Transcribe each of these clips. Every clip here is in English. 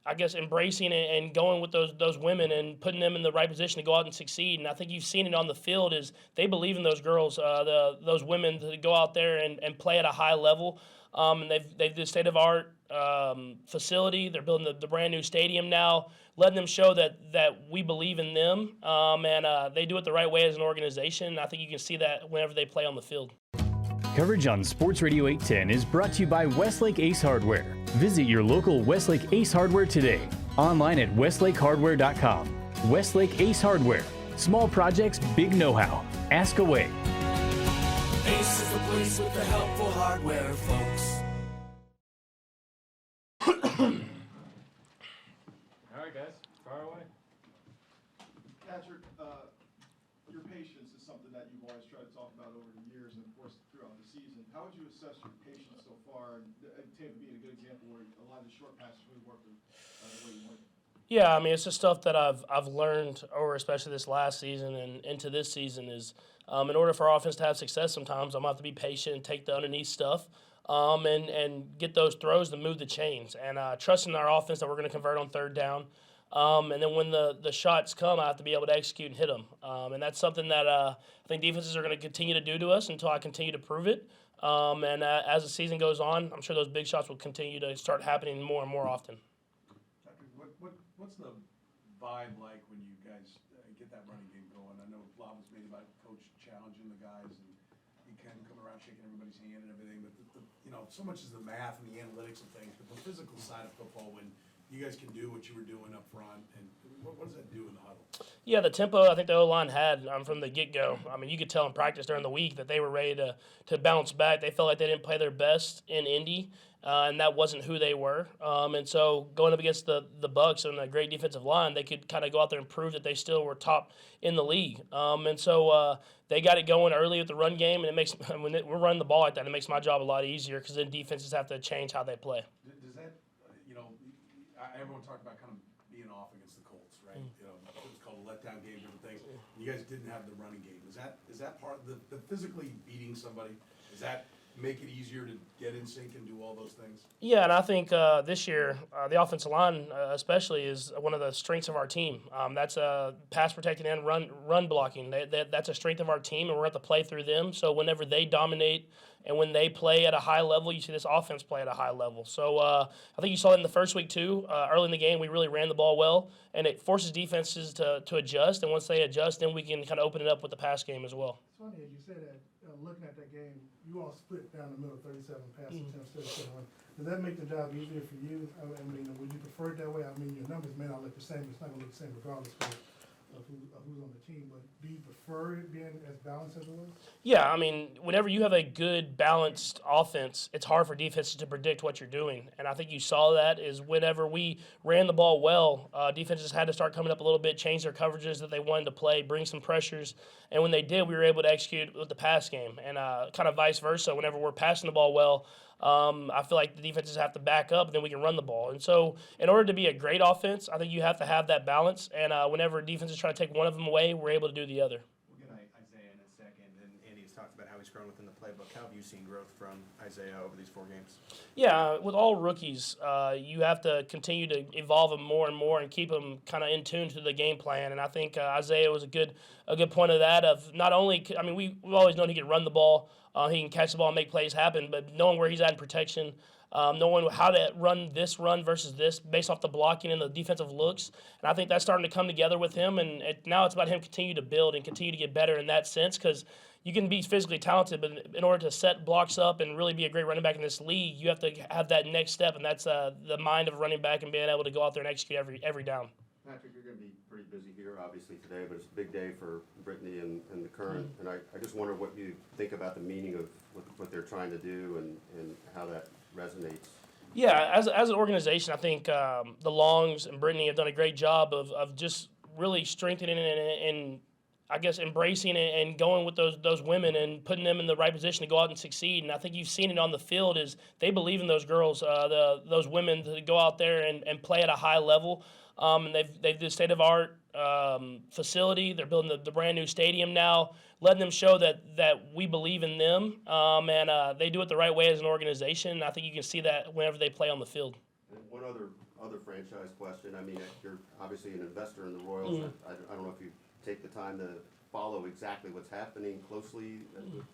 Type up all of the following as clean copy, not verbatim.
I guess, embracing and going with those women and putting them in the right position to go out and succeed. And I think you've seen it on the field is they believe in those girls, those women to go out there and play at a high level. And they've the state of art facility. They're building the brand new stadium now, letting them show that we believe in them, and they do it the right way as an organization. And I think you can see that whenever they play on the field. Coverage on Sports Radio 810 is brought to you by Westlake Ace Hardware. Visit your local Westlake Ace Hardware today. Online at westlakehardware.com. Westlake Ace Hardware. Small projects, big know-how. Ask away. Ace is the place with the helpful hardware, folks. All right, guys, fire away. Patrick, your patience is something that you've always tried to talk about over the years and, of course, throughout the season. How would you assess your patience so far? And Tampa being a good example where a lot of the short passes really work the way you want it. Yeah, I mean, it's the stuff that I've learned over especially this last season and into this season is in order for our offense to have success sometimes I'm going to have to be patient and take the underneath stuff and get those throws to move the chains and trusting our offense that we're going to convert on third down. And then when the shots come, I have to be able to execute and hit them. And that's something that I think defenses are going to continue to do to us until I continue to prove it. And as the season goes on, I'm sure those big shots will continue to start happening more and more often. What's the vibe like when you guys get that running game going? I know a lot was made about coach challenging the guys and he kind of come around shaking everybody's hand and everything, but so much is the math and the analytics of things, but the physical side of football when you guys can do what you were doing up front, and what does that do in the huddle? Yeah, the tempo I think the O-line had from the get-go. I mean, you could tell in practice during the week that they were ready to bounce back. They felt like they didn't play their best in Indy, and that wasn't who they were. And so going up against the Bucs and a great defensive line, they could kind of go out there and prove that they still were top in the league. And so they got it going early with the run game, and it makes when we're running the ball like that, it makes my job a lot easier because then defenses have to change how they play. Does that, everyone talked about kind of being off against the Colts, right? It was called a letdown game, different things. You guys didn't have the running game. Is that part of the physically beating somebody? Does that make it easier to get in sync and do all those things? Yeah, and I think this year the offensive line especially is one of the strengths of our team. That's pass protecting and run blocking. That's a strength of our team, and we're going to have to play through them. So whenever they dominate and when they play at a high level, you see this offense play at a high level. So I think you saw it in the first week too. Early in the game, we really ran the ball well, and it forces defenses to adjust. And once they adjust, then we can kind of open it up with the pass game as well. It's funny, as you said that, looking at that game, you all split down the middle, 37 pass attempts to 71. Does that make the job easier for you? I mean, would you prefer it that way? I mean, your numbers may not look the same. It's not going to look the same regardless of who's on the team. But do you prefer it being as balanced as it was? Yeah, I mean, whenever you have a good, balanced offense, it's hard for defenses to predict what you're doing. And I think you saw that is whenever we ran the ball well, defenses had to start coming up a little bit, change their coverages that they wanted to play, bring some pressures. And when they did, we were able to execute with the pass game. And kind of vice versa, whenever we're passing the ball well, I feel like the defenses have to back up, and then we can run the ball. And so in order to be a great offense, I think you have to have that balance. And whenever defenses try to take one of them away, we're able to do the other. We'll get Isaiah in a second. And Andy's talked about how he's grown within the playbook. How have you seen growth from Isaiah over these 4 games? Yeah, with all rookies, you have to continue to evolve them more and more and keep them kind of in tune to the game plan. And I think Isaiah was a good point of that. Of not only, I mean, we've always known he can run the ball, he can catch the ball and make plays happen, but knowing where he's at in protection, knowing how to run versus this based off the blocking and the defensive looks. And I think that's starting to come together with him. And now it's about him continue to build and continue to get better in that sense, because you can be physically talented, but in order to set blocks up and really be a great running back in this league, you have to have that next step, and that's the mind of a running back and being able to go out there and execute every down. Patrick, you're going to be pretty busy here, obviously, today, but it's a big day for Brittany and the Current. And I just wonder what you think about the meaning of what they're trying to do and how that resonates. Yeah, as an organization, I think the Longs and Brittany have done a great job of just really strengthening and I guess embracing and going with those women and putting them in the right position to go out and succeed. And I think you've seen it on the field is they believe in those girls, those women to go out there and play at a high level. And they've the state of art facility. They're building the brand new stadium now, letting them show that we believe in them. And they do it the right way as an organization. And I think you can see that whenever they play on the field. And one other other franchise question. I mean, you're obviously an investor in the Royals. I don't know if you take the time to follow exactly what's happening closely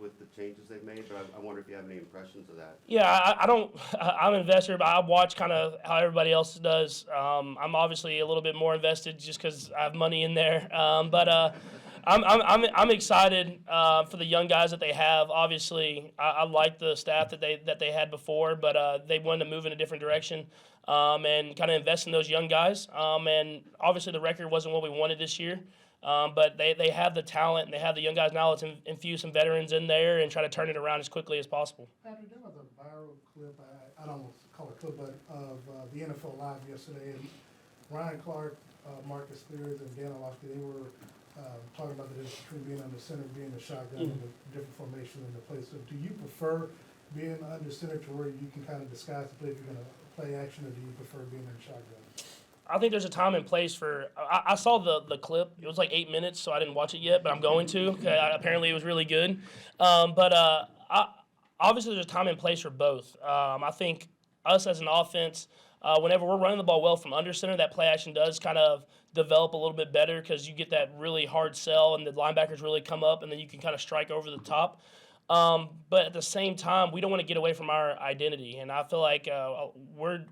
with the changes they've made, but I wonder if you have any impressions of that. Yeah, I don't. I'm an investor, but I watch kind of how everybody else does. I'm obviously a little bit more invested just because I have money in there. I'm excited for the young guys that they have. Obviously, I like the staff that they had before, but they wanted to move in a different direction and kind of invest in those young guys. And obviously, the record wasn't what we wanted this year. But they have the talent and they have the young guys now. Let's infuse some veterans in there and try to turn it around as quickly as possible. Patrick, there was a viral clip, I don't want to call it a clip, but of the NFL Live yesterday. And Ryan Clark, Marcus Spears, and Dan Orlovsky, they were talking about the difference between being under center, being a shotgun, and the different formation in the play. So do you prefer being under center to where you can kind of disguise the play if you're going to play action, or do you prefer being in shotgun? I think there's a time and place for. I saw the clip. It was like 8 minutes, so I didn't watch it yet, but I'm going to. Apparently, it was really good. Obviously, there's a time and place for both. I think us as an offense, whenever we're running the ball well from under center, that play action does kind of develop a little bit better because you get that really hard sell and the linebackers really come up, and then you can kind of strike over the top. But at the same time, we don't want to get away from our identity, and I feel like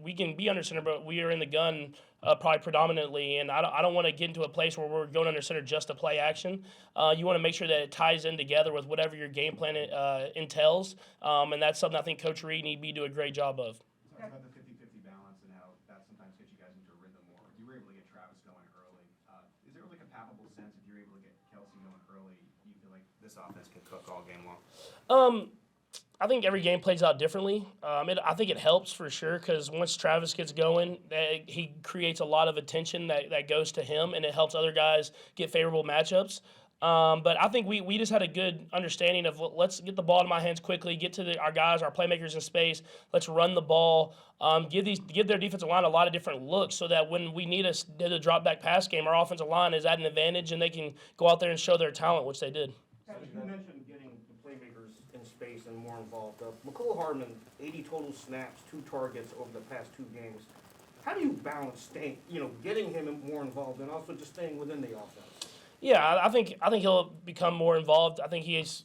we can be under center, but we are in the gun probably predominantly, and I don't want to get into a place where we're going under center just to play action. You want to make sure that it ties in together with whatever your game plan entails, and that's something I think Coach Reed and EB do a great job of. Talk about the 50-50 balance and how that sometimes gets you guys into a rhythm more. You were able to get Travis going early. Is there like a palpable sense if you're able to get Kelsey going early, you feel like this offense can cook all game long? I think every game plays out differently. I think it helps for sure because once Travis gets going, he creates a lot of attention that goes to him, and it helps other guys get favorable matchups. But I think we just had a good understanding of let's get the ball in my hands quickly, get to our guys, our playmakers in space. Let's run the ball, give their defensive line a lot of different looks so that when we need a drop back pass game, our offensive line is at an advantage and they can go out there and show their talent, which they did. You mentioned getting the playmakers in space and more involved. McCole Hardman, 80 total snaps, 2 targets over the past 2 games. How do you balance getting him more involved and also just staying within the offense? Yeah, I think he'll become more involved. I think he's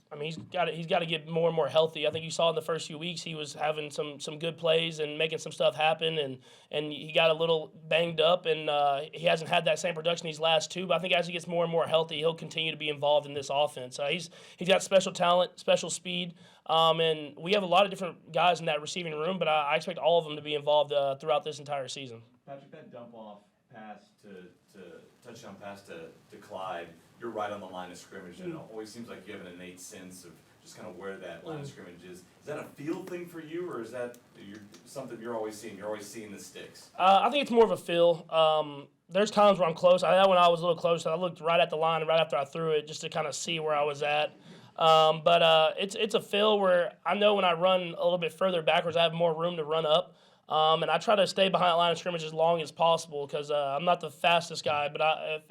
got to get more and more healthy. I think you saw in the first few weeks he was having some good plays and making some stuff happen, and he got a little banged up, and he hasn't had that same production these last 2. But I think as he gets more and more healthy, he'll continue to be involved in this offense. He's got special talent, special speed, and we have a lot of different guys in that receiving room. But I expect all of them to be involved throughout this entire season. Patrick, that dump off pass to touchdown pass to Clyde, you're right on the line of scrimmage, and it always seems like you have an innate sense of just kind of where that line of scrimmage is. Is that a feel thing for you, or is that something you're always seeing? You're always seeing the sticks. I think it's more of a feel. There's times where I'm close. When I was a little close, I looked right at the line right after I threw it just to kind of see where I was at. But it's a feel where I know when I run a little bit further backwards, I have more room to run up. And I try to stay behind the line of scrimmage as long as possible because I'm not the fastest guy. But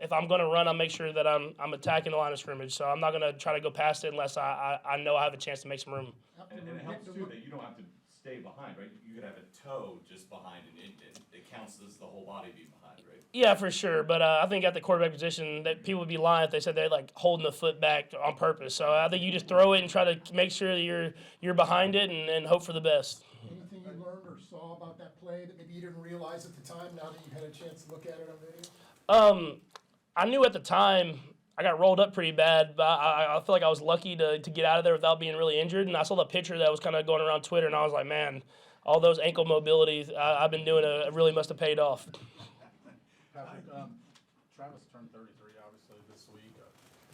if I'm going to run, I'll make sure that I'm attacking the line of scrimmage. So I'm not going to try to go past it unless I know I have a chance to make some room. And it helps, too, that you don't have to stay behind, right? You could have a toe just behind, and it counts as the whole body being behind, right? Yeah, for sure. But I think at the quarterback position, that people would be lying if they said they're like holding the foot back on purpose. So I think you just throw it and try to make sure that you're behind it and hope for the best. Anything you learned or saw about that play that maybe you didn't realize at the time, now that you had a chance to look at it on video? I knew at the time I got rolled up pretty bad, but I feel like I was lucky to get out of there without being really injured. And I saw the picture that was kind of going around Twitter, and I was like, man, all those ankle mobilities I've been doing really must have paid off. Patrick, Travis turned 33, obviously, this week.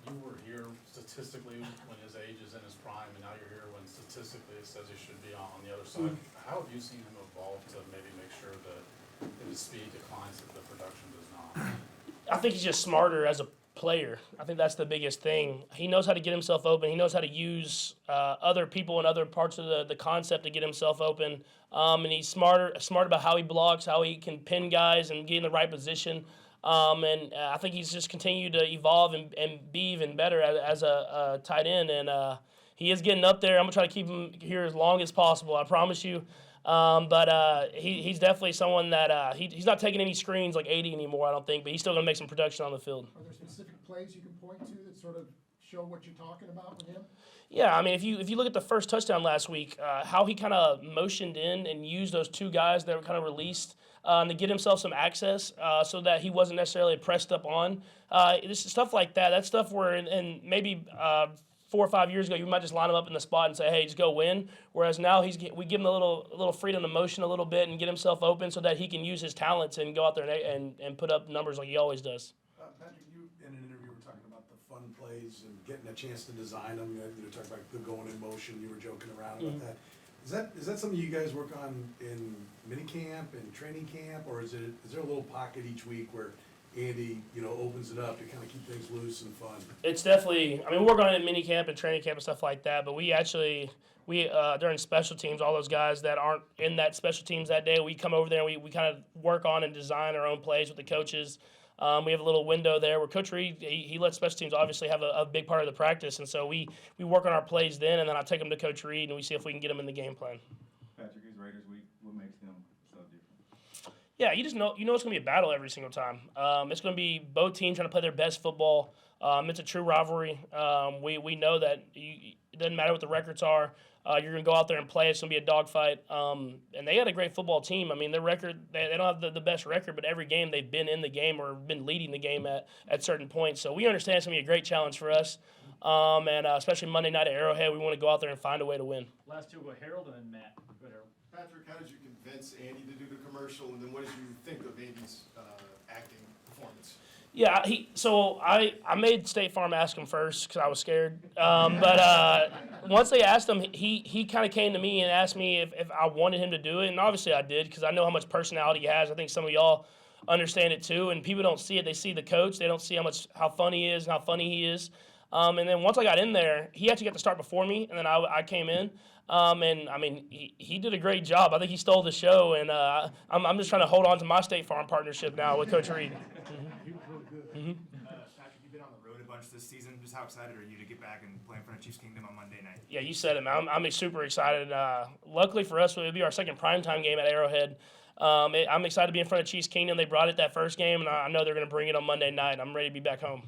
You were here statistically when his age is in his prime, and now you're here when statistically it says he should be on the other side. How have you seen him evolve to maybe make sure that if his speed declines, that the production does not? I think he's just smarter as a player. I think that's the biggest thing. He knows how to get himself open. He knows how to use other people and other parts of the concept to get himself open. And he's smart about how he blocks, how he can pin guys and get in the right position. And I think he's just continued to evolve and be even better as a tight end. And he is getting up there. I'm going to try to keep him here as long as possible. I promise you. But he's definitely someone that he's not taking any screens like 80 anymore, I don't think, but he's still going to make some production on the field. Are there specific plays you can point to that sort of show what you're talking about with him? Yeah, I mean, if you look at the first touchdown last week, how he kind of motioned in and used those two guys that were kind of released to get himself some access so that he wasn't necessarily pressed up on. This is stuff like that. That's stuff where, and maybe 4 or 5 years ago, you might just line him up in the spot and say, hey, just go win. Whereas now we give him a little freedom to motion a little bit and get himself open so that he can use his talents and go out there and put up numbers like he always does. Patrick, you in an interview were talking about the fun plays and getting a chance to design them. You were talking about the going in motion. You were joking around about that. Is that something you guys work on in minicamp and training camp, or is there a little pocket each week where Andy, opens it up to kind of keep things loose and fun? It's definitely, I mean, we work on it in mini camp and training camp and stuff like that, but we during special teams, all those guys that aren't in that special teams that day, we come over there and we kind of work on and design our own plays with the coaches. We have a little window there where Coach Reed, he lets special teams obviously have a big part of the practice, and so we work on our plays then, and then I take them to Coach Reed, and we see if we can get them in the game plan. Patrick, these Raiders week, what makes them so different? Yeah, you just know it's going to be a battle every single time. It's going to be both teams trying to play their best football. It's a true rivalry. We know that it doesn't matter what the records are. You're going to go out there and play. It's going to be a dogfight. And they had a great football team. I mean, their record, they don't have the best record, but every game they've been in the game or been leading the game at certain points. So we understand it's going to be a great challenge for us. And especially Monday night at Arrowhead, we want to go out there and find a way to win. Last two go Harold and then Matt. Go Harold. Patrick, how did you convince Andy to do the commercial, and then what did you think of Andy's acting performance? Yeah, I made State Farm ask him first because I was scared. But once they asked him, he kind of came to me and asked me if I wanted him to do it, and obviously I did because I know how much personality he has. I think some of y'all understand it too, and people don't see it. They see the coach. They don't see how fun he is and how funny he is. And then once I got in there, he actually got to start before me, and then I came in. And I mean, he did a great job. I think he stole the show, and I'm just trying to hold on to my State Farm partnership now with Coach Reed. Patrick, you've been on the road a bunch this season. Just how excited are you to get back and play in front of Chiefs Kingdom on Monday night? Yeah, you said it, man. I'm super excited. Luckily for us, it'll be our second primetime game at Arrowhead. I'm excited to be in front of Chiefs Kingdom. They brought it that first game, and I know they're going to bring it on Monday night. I'm ready to be back home.